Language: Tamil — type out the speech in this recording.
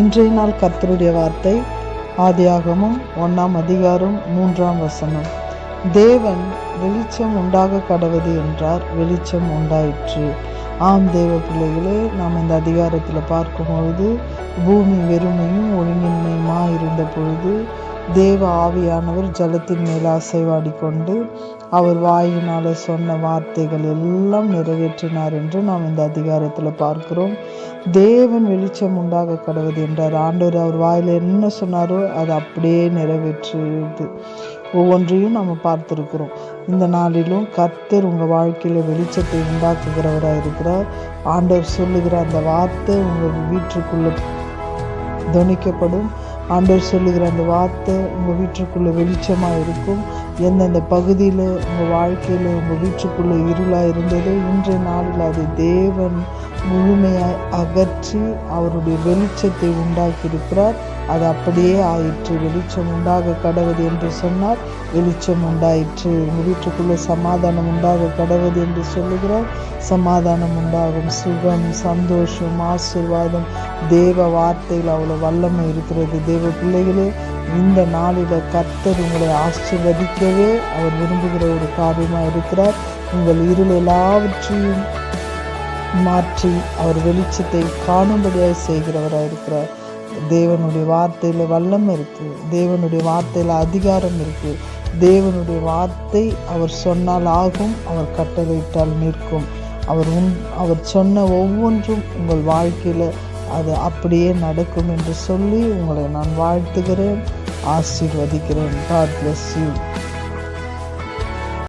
இன்றைய நாள் கர்த்தருடைய வார்த்தை ஆதியாகமம் 1:3 தேவன் வெளிச்சம் உண்டாக கடவது என்றார், வெளிச்சம் உண்டாயிற்று. ஆம் தேவ பிள்ளைகளே, நாம் இந்த அதிகாரத்தில் பார்க்கும்பொழுது பூமி வெறுமையும் ஒழுங்கின்மையுமா இருந்த பொழுது தேவ ஆவியானவர் ஜலத்தின் மேல் அசைவாடி கொண்டு அவர் வாயினால் சொன்ன வார்த்தைகள் எல்லாம் நிறைவேற்றினார் என்று நாம் இந்த அதிகாரத்தில் பார்க்கிறோம். தேவன் வெளிச்சம் உண்டாக கடவுது என்றார். ஆண்டவர் அவர் வாயில் என்ன சொன்னாரோ அது அப்படியே நிறைவேற்றுது. ஒவ்வொன்றையும் நம்ம பார்த்துருக்கிறோம். இந்த நாளிலும் கர்த்தர் உங்கள் வாழ்க்கையில் வெளிச்சத்தை உண்டாக்குகிறவராக இருக்கிறார். ஆண்டவர் சொல்லுகிற அந்த வார்த்தை உங்கள் வீட்டுக்குள்ளே துணிக்கப்படும். ஆண்டவர் சொல்லுகிற அந்த வார்த்தை உங்கள் வீட்டுக்குள்ளே வெளிச்சமாக இருக்கும். எந்தெந்த பகுதியில் உங்கள் வாழ்க்கையில் உங்கள் வீட்டுக்குள்ளே இருளாக இருந்ததோ இன்றைய நாளில் அதை தேவன் முழுமையாக அகற்றி அவருடைய வெளிச்சத்தை உண்டாக்கியிருக்கிறார். அது அப்படியே ஆயிற்று. வெளிச்சம் உண்டாக கடவுது என்று சொன்னார், வெளிச்சம் உண்டாயிற்று. உங்கள் வீட்டுக்குள்ளே சமாதானம் உண்டாக கடவுது என்று சொல்லுகிறார், சமாதானம் உண்டாகும். சுகம், சந்தோஷம், ஆசீர்வாதம், தேவ வார்த்தையில் அவ்வளோ வல்லமை இருக்கிறது. தேவ பிள்ளைகளே, இந்த நாளில் கர்த்தர் உங்களை ஆசீர்வதிக்கவே அவர் விரும்புகிற ஒரு காரியமாக இருக்கிறார். உங்கள் இருள் எல்லாவற்றையும் மாற்றி அவர் வெளிச்சத்தை காணும்படியாக செய்கிறவராக இருக்கிறார். தேவனுடைய வார்த்தையில் வல்லம் இருக்குது. தேவனுடைய வார்த்தையில் அதிகாரம் இருக்குது. தேவனுடைய வார்த்தை அவர் சொன்னால் ஆகும், அவர் கட்டளையிட்டால் நிற்கும். அவர் சொன்ன ஒவ்வொன்றும் உங்கள் வாழ்க்கையில் அது அப்படியே நடக்கும் என்று சொல்லி உங்களை நான் வாழ்த்துகிறேன், ஆசீர்வதிக்கிறேன். God bless you.